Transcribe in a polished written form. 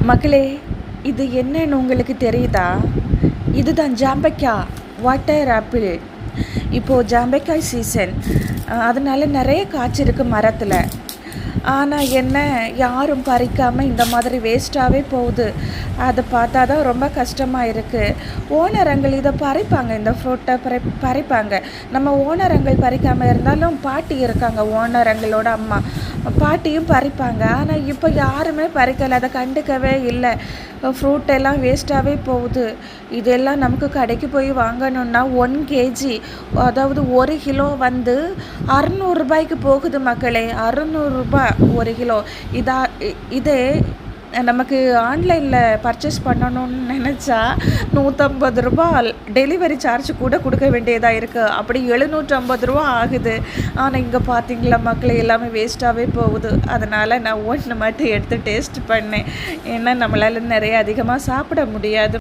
மக்களே, இது என்னன்னு உங்களுக்கு தெரியுதா? இதுதான் ஜாம்பைக்காய், வாட்டர் ஆப்பிள். இப்போது ஜாம்பைக்காய் சீசன். அதனால நிறைய காய்ச்சிருக்கு மரத்தில். ஆனால் என்ன, யாரும் பறிக்காமல் இந்த மாதிரி வேஸ்ட்டாகவே போகுது. அதை பார்த்தா தான் ரொம்ப கஷ்டமாக இருக்குது. ஓனரங்கள் இதை பறிப்பாங்க, இந்த ஃப்ரூட்டை பறிப்பாங்க. நம்ம ஓனரங்கள் பறிக்காமல் இருந்தாலும் பாட்டி இருக்காங்க, ஓனரங்களோட அம்மா பாட்டியும் பறிப்பாங்க. ஆனால் இப்போ யாருமே பறிக்கலை, அதை கண்டுக்கவே இல்லை. ஃப்ரூட்டெல்லாம் வேஸ்ட்டாகவே போகுது. இதெல்லாம் நமக்கு கடைக்கு போய் வாங்கணுன்னா 1 கேஜி, அதாவது 1 கிலோ வந்து 600 ரூபாய்க்கு போகுது மக்களே. 600 ரூபாய் 1 கிலோ. இதே நமக்கு ஆன்லைனில் பர்ச்சேஸ் பண்ணணும்னு நினச்சா 150 ரூபா டெலிவரி சார்ஜ் கூட கொடுக்க வேண்டியதாக இருக்குது. அப்படி 750 ரூபா ஆகுது. ஆனால் இங்கே பார்த்தீங்களா மக்களே, எல்லாமே வேஸ்ட்டாகவே போகுது. அதனால் நான் ஒன்று மட்டும் எடுத்து டேஸ்ட் பண்ணேன். ஏன்னா நம்மளால் நிறைய அதிகமாக சாப்பிட முடியாது.